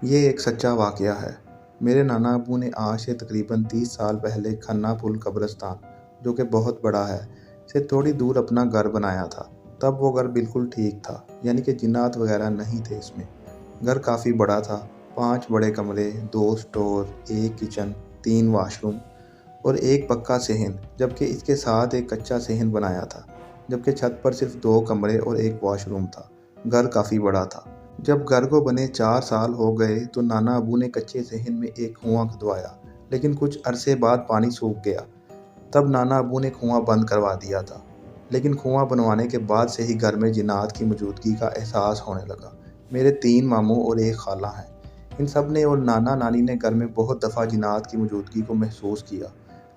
یہ ایک سچا واقعہ ہے۔ میرے نانا ابو نے آج سے تقریباً 30 سال پہلے کھنہ پل قبرستان، جو کہ بہت بڑا ہے، سے تھوڑی دور اپنا گھر بنایا تھا۔ تب وہ گھر بالکل ٹھیک تھا، یعنی کہ جنات وغیرہ نہیں تھے اس میں۔ گھر کافی بڑا تھا، 5 بڑے کمرے، 2 اسٹور، 1 کچن، 3 واش روم اور 1 پکا صحن، جبکہ اس کے ساتھ ایک کچا صحن بنایا تھا، جبکہ چھت پر صرف 2 کمرے اور 1 واش روم تھا۔ گھر کافی بڑا تھا۔ جب گھر کو بنے 4 سال ہو گئے تو نانا ابو نے کچے صحن میں ایک کنواں کھدوایا، لیکن کچھ عرصے بعد پانی سوکھ گیا۔ تب نانا ابو نے کنواں بند کروا دیا تھا، لیکن کنواں بنوانے کے بعد سے ہی گھر میں جنات کی موجودگی کا احساس ہونے لگا۔ میرے 3 ماموں اور 1 خالہ ہیں۔ ان سب نے اور نانا نانی نے گھر میں بہت دفعہ جنات کی موجودگی کو محسوس کیا،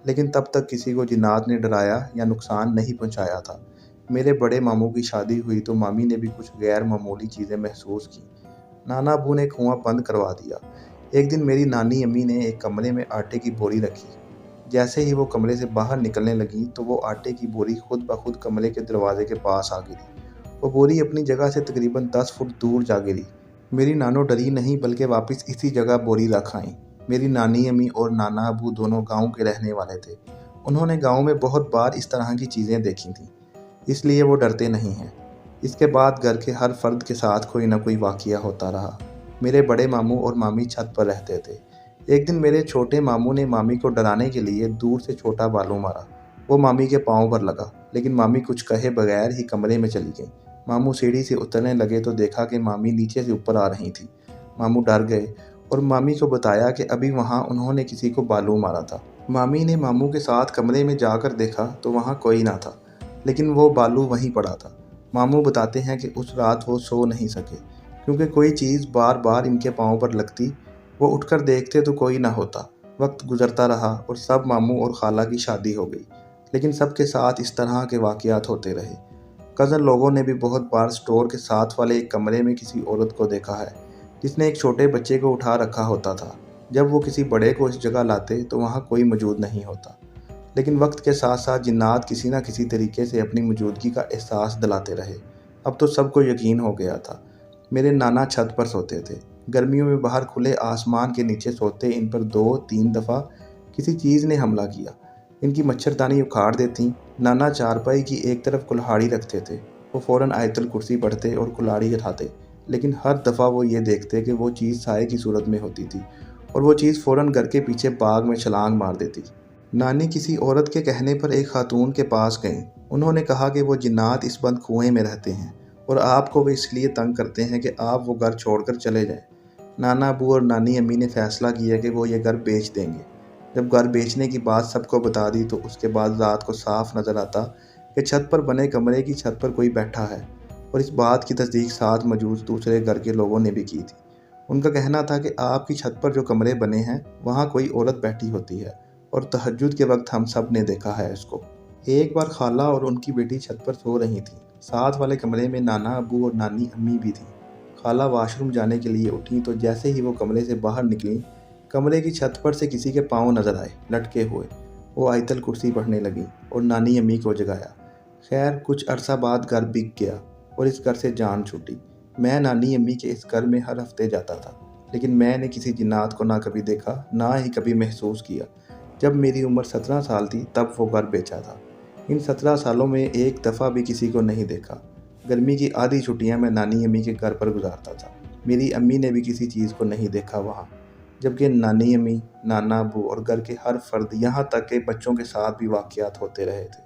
لیکن تب تک کسی کو جنات نے ڈرایا یا نقصان نہیں پہنچایا تھا۔ میرے بڑے ماموں کی شادی ہوئی تو مامی نے بھی کچھ غیر معمولی چیزیں محسوس کیں۔ نانا ابو نے کنواں بند کروا دیا۔ ایک دن میری نانی امی نے ایک کمرے میں آٹے کی بوری رکھی۔ جیسے ہی وہ کمرے سے باہر نکلنے لگیں تو وہ آٹے کی بوری خود بخود کمرے کے دروازے کے پاس آ گری۔ وہ بوری اپنی جگہ سے تقریباً 10 فٹ دور جا گری۔ میری نانو ڈری نہیں بلکہ واپس اسی جگہ بوری رکھ آئیں۔ میری نانی امی اور نانا ابو دونوں گاؤں کے رہنے والے تھے۔ انہوں نے گاؤں میں بہت بار اس طرح کی چیزیں دیکھی تھیں، اس لیے وہ ڈرتے نہیں ہیں۔ اس کے بعد گھر کے ہر فرد کے ساتھ کوئی نہ کوئی واقعہ ہوتا رہا۔ میرے بڑے ماموں اور مامی چھت پر رہتے تھے۔ ایک دن میرے چھوٹے ماموں نے مامی کو ڈرانے کے لیے دور سے چھوٹا بالو مارا۔ وہ مامی کے پاؤں پر لگا، لیکن مامی کچھ کہے بغیر ہی کمرے میں چلی گئیں۔ ماموں سیڑھی سے اترنے لگے تو دیکھا کہ مامی نیچے سے اوپر آ رہی تھی۔ ماموں ڈر گئے اور مامی کو بتایا کہ ابھی وہاں انہوں نے کسی کو بالو مارا تھا۔ مامی نے ماموں کے ساتھ کمرے میں جا کر دیکھا تو وہاں کوئی نہ تھا، لیکن وہ بالو وہیں پڑا تھا۔ ماموں بتاتے ہیں کہ اس رات وہ سو نہیں سکے، کیونکہ کوئی چیز بار بار ان کے پاؤں پر لگتی۔ وہ اٹھ کر دیکھتے تو کوئی نہ ہوتا۔ وقت گزرتا رہا اور سب ماموں اور خالہ کی شادی ہو گئی، لیکن سب کے ساتھ اس طرح کے واقعات ہوتے رہے۔ کزن لوگوں نے بھی بہت بار سٹور کے ساتھ والے ایک کمرے میں کسی عورت کو دیکھا ہے، جس نے ایک چھوٹے بچے کو اٹھا رکھا ہوتا تھا۔ جب وہ کسی بڑے کو اس جگہ لاتے تو وہاں کوئی موجود نہیں ہوتا، لیکن وقت کے ساتھ ساتھ جنات کسی نہ کسی طریقے سے اپنی موجودگی کا احساس دلاتے رہے۔ اب تو سب کو یقین ہو گیا تھا۔ میرے نانا چھت پر سوتے تھے۔ گرمیوں میں باہر کھلے آسمان کے نیچے سوتے ان پر 2-3 دفعہ کسی چیز نے حملہ کیا۔ ان کی مچھردانی اکھاڑ دیتیں۔ نانا چارپائی کی ایک طرف کلہاڑی رکھتے تھے۔ وہ فوراً آیت الکرسی پڑھتے اور کلہاڑی اٹھاتے، لیکن ہر دفعہ وہ یہ دیکھتے کہ وہ چیز سائے کی صورت میں ہوتی تھی اور وہ چیز فوراً گھر کے پیچھے باغ میں چھلانگ مار دیتی۔ نانی کسی عورت کے کہنے پر ایک خاتون کے پاس گئیں۔ انہوں نے کہا کہ وہ جنات اس بند کنویں میں رہتے ہیں اور آپ کو وہ اس لیے تنگ کرتے ہیں کہ آپ وہ گھر چھوڑ کر چلے جائیں۔ نانا ابو اور نانی امی نے فیصلہ کیا کہ وہ یہ گھر بیچ دیں گے۔ جب گھر بیچنے کی بات سب کو بتا دی تو اس کے بعد رات کو صاف نظر آتا کہ چھت پر بنے کمرے کی چھت پر کوئی بیٹھا ہے، اور اس بات کی تصدیق ساتھ موجود دوسرے گھر کے لوگوں نے بھی کی تھی۔ ان کا کہنا تھا کہ آپ کی چھت پر جو کمرے بنے ہیں وہاں کوئی عورت بیٹھی ہوتی ہے، اور تہجد کے وقت ہم سب نے دیکھا ہے اس کو۔ ایک بار خالہ اور ان کی بیٹی چھت پر سو رہی تھیں۔ ساتھ والے کمرے میں نانا ابو اور نانی امی بھی تھیں۔ خالہ واش روم جانے کے لیے اٹھیں تو جیسے ہی وہ کمرے سے باہر نکلیں، کمرے کی چھت پر سے کسی کے پاؤں نظر آئے لٹکے ہوئے۔ وہ آیت الکرسی پڑھنے لگیں اور نانی امی کو جگایا۔ خیر کچھ عرصہ بعد گھر بک گیا اور اس گھر سے جان چھوٹی۔ میں نانی امی کے اس گھر میں ہر ہفتے جاتا تھا، لیکن میں نے کسی جنات کو نہ کبھی دیکھا نہ ہی کبھی محسوس کیا۔ جب میری عمر 17 سال تھی تب وہ گھر بیچا تھا۔ ان 17 سالوں میں ایک دفعہ بھی کسی کو نہیں دیکھا۔ گرمی کی آدھی چھٹیاں میں نانی امی کے گھر پر گزارتا تھا۔ میری امی نے بھی کسی چیز کو نہیں دیکھا وہاں، جبکہ نانی امی، نانا ابو اور گھر کے ہر فرد، یہاں تک کہ بچوں کے ساتھ بھی واقعات ہوتے رہے تھے۔